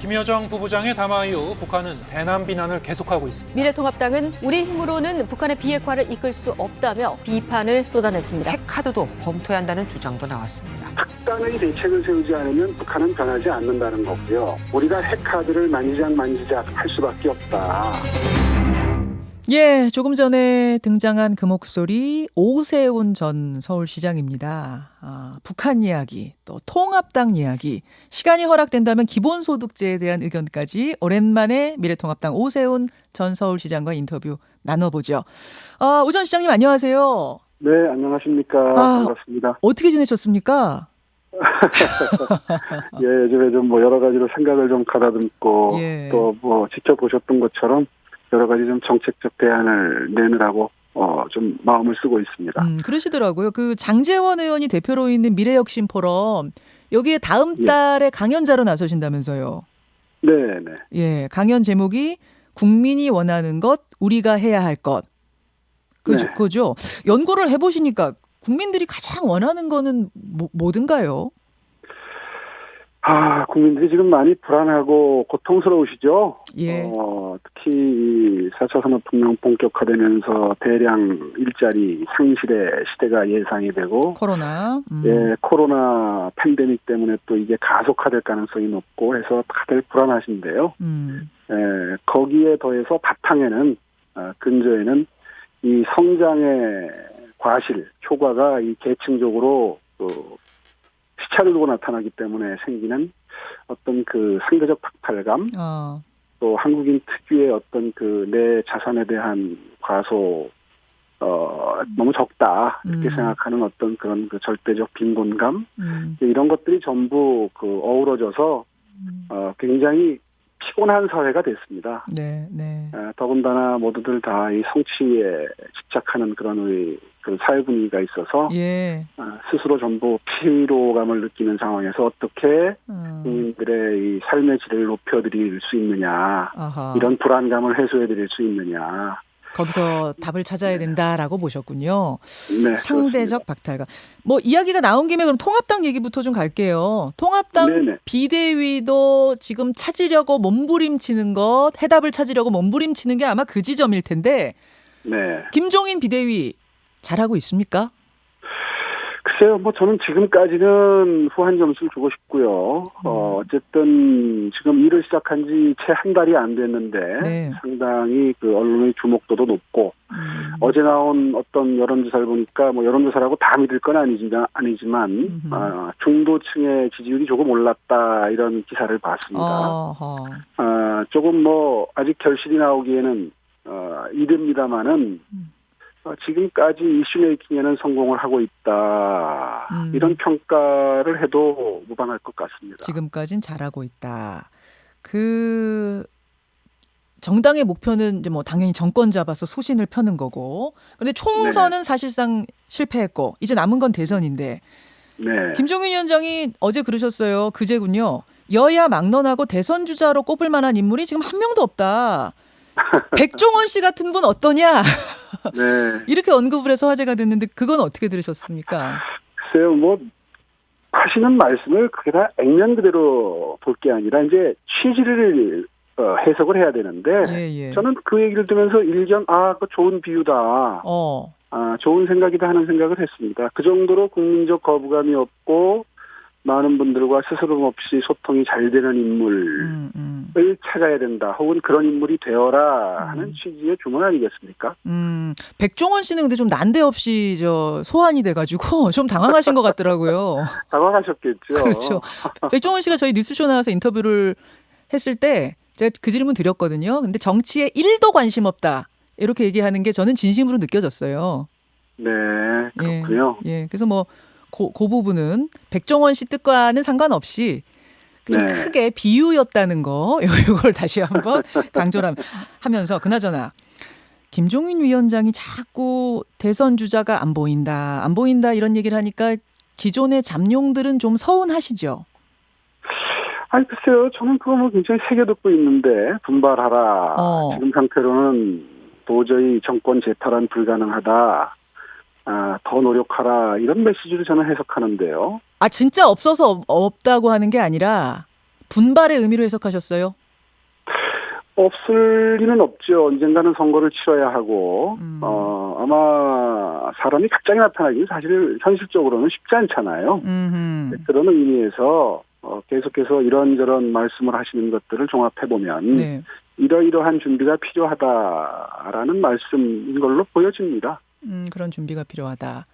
김여정 부부장의 담화 이후 북한은 대남 비난을 계속하고 있습니다. 미래통합당은 우리 힘으로는 북한의 비핵화를 이끌 수 없다며 비판을 쏟아냈습니다. 핵카드도 검토해야 한다는 주장도 나왔습니다. 특단의 대책을 세우지 않으면 북한은 변하지 않는다는 거고요. 우리가 핵카드를 만지작 할 수밖에 없다. 예, 조금 전에 등장한 그 목소리 오세훈 전 서울시장입니다. 북한 이야기, 또 통합당 이야기, 시간이 허락된다면 기본소득제에 대한 의견까지 오랜만에 미래통합당 오세훈 전 서울시장과 인터뷰 나눠보죠. 오 전 시장님 안녕하세요. 네, 안녕하십니까. 반갑습니다. 어떻게 지내셨습니까? 예, 요즘에 좀 여러 가지로 생각을 좀 가다듬고 예. 또 지켜보셨던 것처럼 여러 가지 좀 정책적 대안을 내느라고 좀 마음을 쓰고 있습니다. 그러시더라고요. 그 장제원 의원이 대표로 있는 미래혁신 포럼 여기에 다음 달에 강연자로 나서신다면서요. 네. 예, 강연 제목이 국민이 원하는 것, 우리가 해야 할 것. 그죠? 연구를 해보시니까 국민들이 가장 원하는 거는 뭐든가요? 국민들이 지금 많이 불안하고 고통스러우시죠? 예. 특히 4차 산업혁명 본격화되면서 대량 일자리 상실의 시대가 예상이 되고, 코로나. 예, 코로나 팬데믹 때문에 또 이게 가속화될 가능성이 높고 해서 다들 불안하신데요. 예, 거기에 더해서 바탕에는, 근저에는 이 성장의 과실, 효과가 이 계층적으로 시차를 두고 나타나기 때문에 생기는 어떤 그 상대적 박탈감, 또 한국인 특유의 어떤 그 내 자산에 대한 과소, 너무 적다 이렇게 생각하는 어떤 그런 그 절대적 빈곤감, 이런 것들이 전부 어우러져서 굉장히 피곤한 사회가 됐습니다. 네. 더군다나 모두들 다 이 성취에 집착하는 그런 그 사회 분위기가 있어서 예. 스스로 전부 피로감을 느끼는 상황에서 어떻게 국민들의 이 삶의 질을 높여드릴 수 있느냐, 아하. 이런 불안감을 해소해드릴 수 있느냐. 거기서 답을 찾아야 된다라고 보셨군요. 네, 상대적 박탈감. 이야기가 나온 김에 그럼 통합당 얘기부터 좀 갈게요. 통합당 네네. 비대위도 지금 찾으려고 몸부림치는 것, 해답을 찾으려고 몸부림치는 게 아마 그 지점일 텐데, 네. 김종인 비대위 잘하고 있습니까? 글쎄요, 저는 지금까지는 후한 점수를 주고 싶고요. 어쨌든 지금 일을 시작한 지 채 한 달이 안 됐는데, 네. 상당히 그 언론의 주목도도 높고, 어제 나온 어떤 여론조사를 보니까 여론조사라고 다 믿을 건 아니지만 중도층의 지지율이 조금 올랐다, 이런 기사를 봤습니다. 조금 아직 결실이 나오기에는 이릅니다만은 지금까지 이슈 메이킹에는 성공을 하고 있다. 이런 평가를 해도 무방할 것 같습니다. 지금까진 잘하고 있다. 그 정당의 목표는 이제 당연히 정권 잡아서 소신을 펴는 거고. 그런데 총선은 사실상 실패했고 이제 남은 건 대선인데. 네. 김종인 위원장이 어제 그러셨어요. 그제군요. 여야 막론하고 대선 주자로 꼽을 만한 인물이 지금 한 명도 없다. 백종원 씨 같은 분 어떠냐? 네. 이렇게 언급을 해서 화제가 됐는데 그건 어떻게 들으셨습니까? 글쎄요, 하시는 말씀을 그게 다 액면 그대로 볼 게 아니라 이제 취지를 해석을 해야 되는데, 예. 저는 그 얘기를 들으면서 일견 그거 좋은 비유다. 좋은 생각이다 하는 생각을 했습니다. 그 정도로 국민적 거부감이 없고 많은 분들과 스스럼 없이 소통이 잘 되는 인물을 찾아야 된다. 혹은 그런 인물이 되어라 하는 취지의 주문 아니겠습니까? 백종원 씨는 근데 좀 난데없이 소환이 돼가지고 좀 당황하신 것 같더라고요. 당황하셨겠죠. 그렇죠. 백종원 씨가 저희 뉴스쇼 나와서 인터뷰를 했을 때 제가 그 질문 드렸거든요. 근데 정치에 1도 관심 없다. 이렇게 얘기하는 게 저는 진심으로 느껴졌어요. 네, 그렇군요. 예. 그래서 그 부분은 백종원 씨 뜻과는 상관없이 좀 크게 비유였다는 거, 이걸 다시 한번 강조를 하면서, 그나저나 김종인 위원장이 자꾸 대선 주자가 안 보인다 이런 얘기를 하니까 기존의 잠룡들은 좀 서운하시죠? 글쎄요, 저는 그거 굉장히 새겨듣고 있는데, 분발하라. 지금 상태로는 도저히 정권 재탈환 불가능하다. 더 노력하라, 이런 메시지를 저는 해석하는데요. 진짜 없어서 없다고 하는 게 아니라 분발의 의미로 해석하셨어요? 없을 리는 없죠. 언젠가는 선거를 치러야 하고, 아마 사람이 갑자기 나타나기는 사실 현실적으로는 쉽지 않잖아요. 그런 의미에서 계속해서 이런저런 말씀을 하시는 것들을 종합해보면 네. 이러이러한 준비가 필요하다라는 말씀인 걸로 보여집니다. 그런 준비가 필요하다.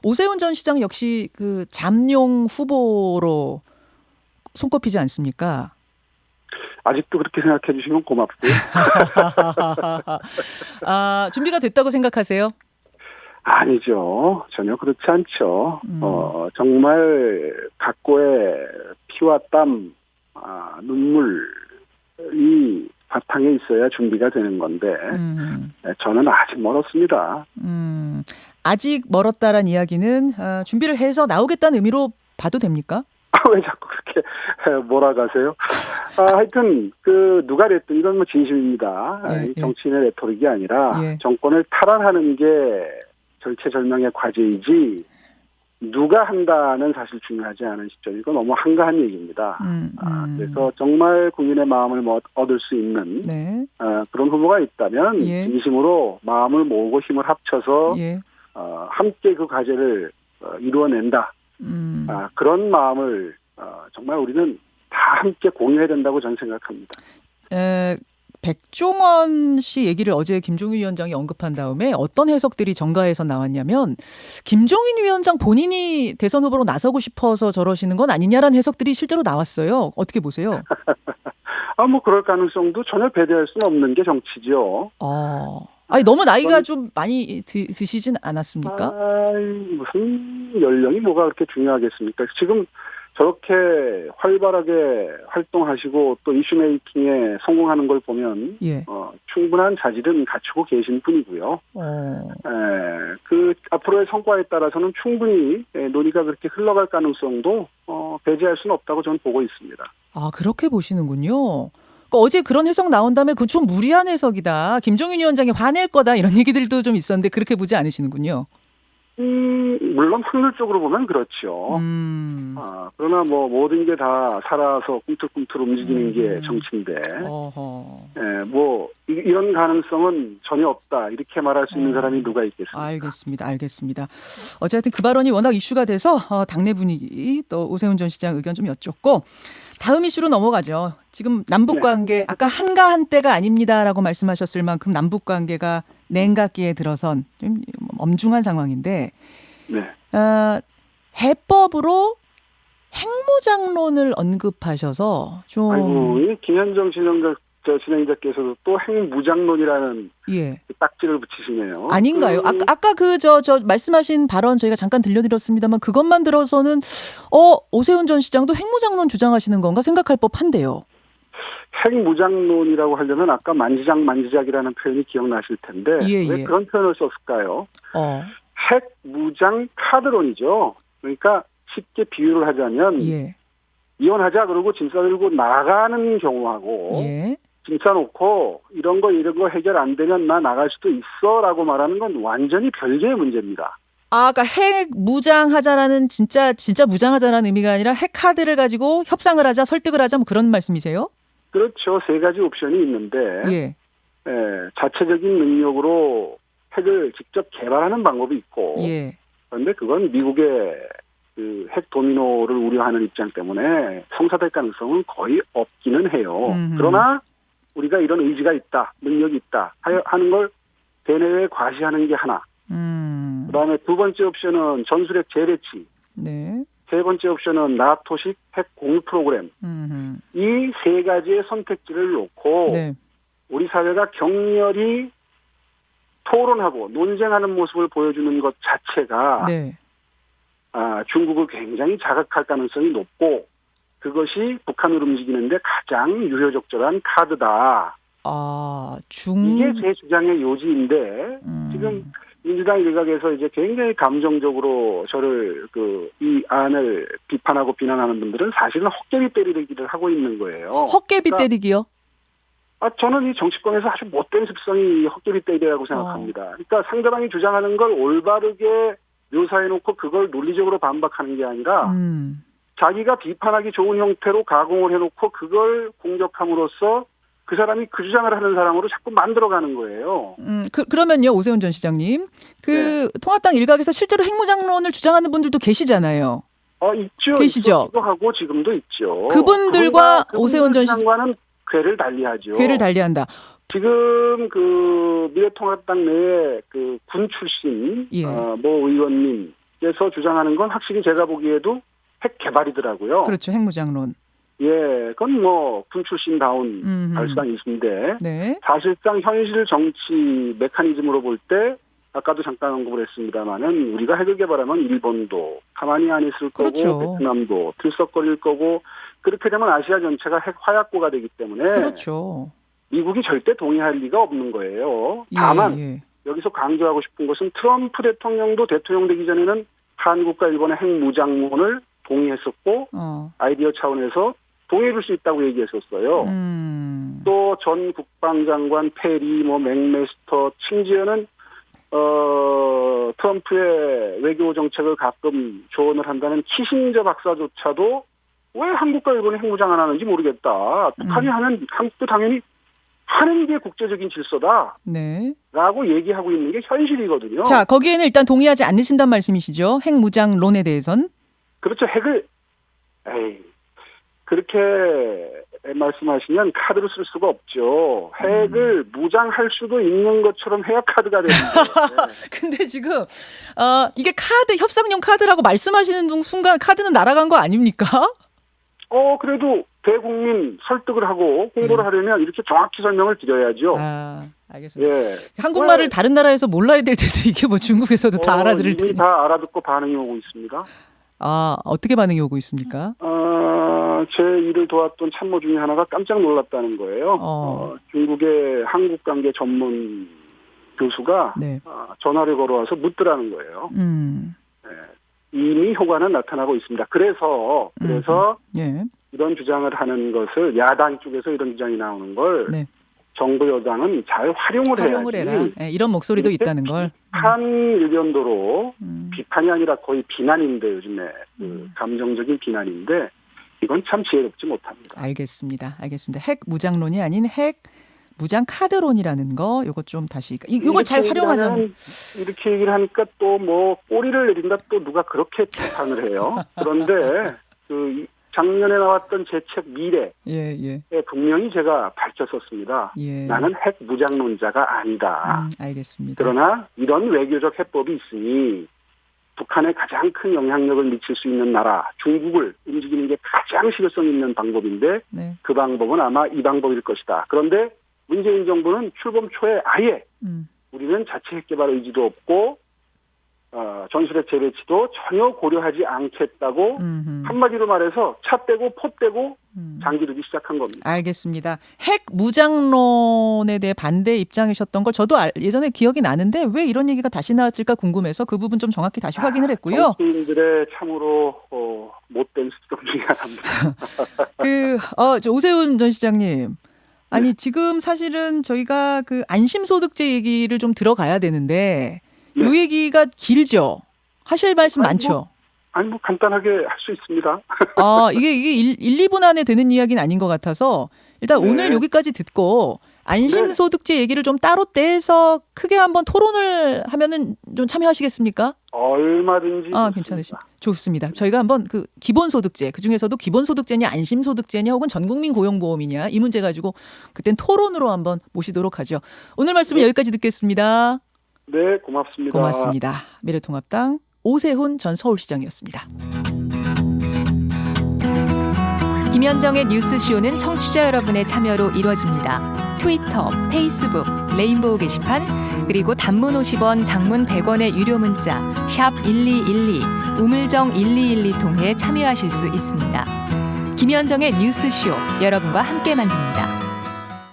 오세훈 전 시장 역시 그 잠룡 후보로 손꼽히지 않습니까? 아직도 그렇게 생각해 주시면 고맙고요. 준비가 됐다고 생각하세요? 아니죠. 전혀 그렇지 않죠. 정말 각고의 피와 땀, 눈물이 바탕에 있어야 준비가 되는 건데 저는 아직 멀었습니다. 아직 멀었다란 이야기는 준비를 해서 나오겠다는 의미로 봐도 됩니까? 왜 자꾸 그렇게 몰아가세요? 하여튼 누가 됐든 이건 뭐 진심입니다. 예, 예. 정치인의 레토릭이 아니라 예. 정권을 탈환하는 게 절체절명의 과제이지 누가 한다는 사실 중요하지 않은 시점이고 너무 한가한 얘기입니다. 그래서 정말 국민의 마음을 얻을 수 있는 네. 그런 후보가 있다면 예. 진심으로 마음을 모으고 힘을 합쳐서 예. 함께 그 과제를 이루어낸다. 그런 마음을 정말 우리는 다 함께 공유해야 된다고 저는 생각합니다. 백종원 씨 얘기를 어제 김종인 위원장이 언급한 다음에 어떤 해석들이 정가에서 나왔냐면 김종인 위원장 본인이 대선 후보로 나서고 싶어서 저러시는 건 아니냐라는 해석들이 실제로 나왔어요. 어떻게 보세요? 뭐 그럴 가능성도 전혀 배제할 수는 없는 게 정치죠. 아니 너무 나이가 좀 많이 드시진 않았습니까? 무슨 연령이 뭐가 그렇게 중요하겠습니까? 지금 저렇게 활발하게 활동하시고 또 이슈 메이킹에 성공하는 걸 보면 예. 충분한 자질은 갖추고 계신 분이고요. 앞으로의 성과에 따라서는 충분히 논의가 그렇게 흘러갈 가능성도 배제할 수는 없다고 저는 보고 있습니다. 그렇게 보시는군요. 그러니까 어제 그런 해석 나온 다음에 그 좀 무리한 해석이다. 김종인 위원장이 화낼 거다 이런 얘기들도 좀 있었는데 그렇게 보지 않으시는군요. 물론 확률적으로 보면 그렇죠. 그러나 뭐 모든 게 다 살아서 꿈틀꿈틀 움직이는 게 정치인데, 이런 가능성은 전혀 없다 이렇게 말할 수 있는 사람이 누가 있겠습니까? 알겠습니다. 어쨌든 그 발언이 워낙 이슈가 돼서 당내 분위기 또 오세훈 전 시장 의견 좀 여쭙고 다음 이슈로 넘어가죠. 지금 남북 관계 아까 한가한 때가 아닙니다라고 말씀하셨을 만큼 남북 관계가 냉각기에 들어선 좀 엄중한 상황인데 해법으로 핵무장론을 언급하셔서 좀 아이고 김현정 진행자께서도 또 핵무장론이라는 딱지를 붙이시네요. 아닌가요? 아까 저 말씀하신 발언 저희가 잠깐 들려드렸습니다만 그것만 들어서는 오세훈 전 시장도 핵무장론 주장하시는 건가 생각할 법한데요. 핵무장론이라고 하려면 아까 만지작이라는 표현이 기억나실 텐데 왜 그런 표현을 썼을까요? 핵무장 카드론이죠. 그러니까 쉽게 비유를 하자면 이혼하자 그러고 짐 싸들고 나가는 경우하고 짐 싸놓고 이런 거 해결 안 되면 나 나갈 수도 있어라고 말하는 건 완전히 별개의 문제입니다. 그러니까 핵 무장하자라는 진짜 무장하자라는 의미가 아니라 핵 카드를 가지고 협상을 하자, 설득을 하자 뭐 그런 말씀이세요? 그렇죠. 세 가지 옵션이 있는데 자체적인 능력으로 핵을 직접 개발하는 방법이 있고 그런데 그건 미국의 그 핵 도미노를 우려하는 입장 때문에 성사될 가능성은 거의 없기는 해요. 그러나 우리가 이런 의지가 있다, 능력이 있다 하는 걸 대내외에 과시하는 게 하나. 그다음에 두 번째 옵션은 전술핵 재배치. 세 번째 옵션은 나토식 핵 공유 프로그램. 이 세 가지의 선택지를 놓고 우리 사회가 격렬히 토론하고 논쟁하는 모습을 보여주는 것 자체가 중국을 굉장히 자극할 가능성이 높고 그것이 북한을 움직이는데 가장 유효적절한 카드다. 이게 제 주장의 요지인데 지금 민주당 일각에서 이제 굉장히 감정적으로 저를 이 안을 비판하고 비난하는 분들은 사실은 헛개비 때리기를 하고 있는 거예요. 헛개비 때리기요? 저는 이 정치권에서 아주 못된 습성이 헛개비 때리기라고 생각합니다. 그러니까 상대방이 주장하는 걸 올바르게 묘사해놓고 그걸 논리적으로 반박하는 게 아니라 자기가 비판하기 좋은 형태로 가공을 해놓고 그걸 공격함으로써 그 사람이 그 주장을 하는 사람으로 자꾸 만들어가는 거예요. 그러면요, 오세훈 전 시장님. 통합당 일각에서 실제로 핵무장론을 주장하는 분들도 계시잖아요. 있죠. 계시죠? 하고 지금도 있죠. 그분들과 오세훈 전 시장과는 궤를 달리하죠. 궤를 달리한다. 지금 그 미래통합당 내에 그 군 출신 모 의원님께서 주장하는 건 확실히 제가 보기에도 핵 개발이더라고요. 그렇죠, 핵무장론. 그건 뭐 군 출신다운 발상이신데 네. 사실상 현실 정치 메커니즘으로 볼 때 아까도 잠깐 언급을 했습니다마는 우리가 핵을 개발하면 일본도 가만히 안 있을 거고 그렇죠. 베트남도 들썩거릴 거고 그렇게 되면 아시아 전체가 핵 화약고가 되기 때문에 그렇죠. 미국이 절대 동의할 리가 없는 거예요. 다만 여기서 강조하고 싶은 것은 트럼프 대통령도 대통령 되기 전에는 한국과 일본의 핵무장론을 동의했었고 아이디어 차원에서 동의해줄 수 있다고 얘기했었어요. 또 전 국방장관 페리, 맥메스터, 심지어는 트럼프의 외교 정책을 가끔 조언을 한다는 키신저 박사조차도 왜 한국과 일본이 핵무장 안 하는지 모르겠다. 북한이 하면 한국도 당연히 하는 게 국제적인 질서다. 네. 라고 얘기하고 있는 게 현실이거든요. 자, 거기에는 일단 동의하지 않으신단 말씀이시죠? 핵무장론에 대해선? 그렇죠. 핵을 그렇게 말씀하시면 카드로 쓸 수가 없죠. 핵을 무장할 수도 있는 것처럼 해야 카드가 되는데. 근데 지금 이게 카드, 협상용 카드라고 말씀하시는 순간 카드는 날아간 거 아닙니까? 그래도 대국민 설득을 하고 홍보를 하려면 이렇게 정확히 설명을 드려야죠. 알겠습니다. 한국말을 다른 나라에서 몰라야 될 텐데 이게 뭐 중국에서도 다 알아들을 텐데. 이미 다 알아듣고 반응이 오고 있습니다. 어떻게 반응이 오고 있습니까? 제 일을 도왔던 참모 중에 하나가 깜짝 놀랐다는 거예요. 중국의 한국 관계 전문 교수가 전화를 걸어와서 묻더라는 거예요. 이미 효과는 나타나고 있습니다. 그래서 이런 주장을 하는 것을 야당 쪽에서 이런 주장이 나오는 걸 정부 여당은 잘 활용을 해야지. 이런 목소리도 있다는 걸. 비판 일변도로 비판이 아니라 거의 비난인데 요즘에 감정적인 비난인데 이건 참 지혜롭지 못합니다. 알겠습니다. 핵 무장론이 아닌 핵 무장 카드론이라는 거 요거 좀 다시 이걸 잘 활용하자면 이렇게 얘기를 하니까 또 뭐 꼬리를 내린다 또 누가 그렇게 비판을 해요. 그런데 그 작년에 나왔던 제 책 미래에 분명히 제가 밝혔었습니다. 나는 핵 무장론자가 아니다. 알겠습니다. 그러나 이런 외교적 해법이 있으니 북한에 가장 큰 영향력을 미칠 수 있는 나라 중국을 움직이는 게 가장 실효성 있는 방법인데 그 방법은 아마 이 방법일 것이다. 그런데 문재인 정부는 출범 초에 아예 우리는 자체 핵 개발 의지도 없고 전술핵 재배치도 전혀 고려하지 않겠다고 한마디로 말해서 차 떼고 포 떼고 장기 두기 시작한 겁니다. 알겠습니다. 핵 무장론에 대해 반대 입장이셨던 걸 저도 예전에 기억이 나는데 왜 이런 얘기가 다시 나왔을까 궁금해서 그 부분 좀 정확히 다시 확인을 했고요. 정치인들의 참으로 못된 습성 중에 하나입니다. 오세훈 전 시장님. 아니 지금 사실은 저희가 그 안심소득제 얘기를 좀 들어가야 되는데 이 얘기가 길죠. 하실 말씀 많죠. 뭐 간단하게 할 수 있습니다. 이게 1, 2분 안에 되는 이야기는 아닌 것 같아서 일단 오늘 여기까지 듣고 안심소득제 얘기를 좀 따로 떼서 크게 한번 토론을 하면은 좀 참여하시겠습니까? 얼마든지. 괜찮으십니다. 좋습니다. 저희가 한번 그 기본소득제, 그중에서도 기본소득제냐 안심소득제냐 혹은 전국민 고용보험이냐 이 문제 가지고 그땐 토론으로 한번 모시도록 하죠. 오늘 말씀은 여기까지 듣겠습니다. 네, 고맙습니다. 고맙습니다. 미래통합당 오세훈 전 서울시장이었습니다. 김현정의 뉴스쇼는 청취자 여러분의 참여로 이루어집니다. 트위터, 페이스북, 레인보우 게시판, 그리고 단문 50원, 장문 100원의 유료 문자 샵 1212, 우물정 1212 통해 참여하실 수 있습니다. 김현정의 뉴스쇼, 여러분과 함께 만듭니다.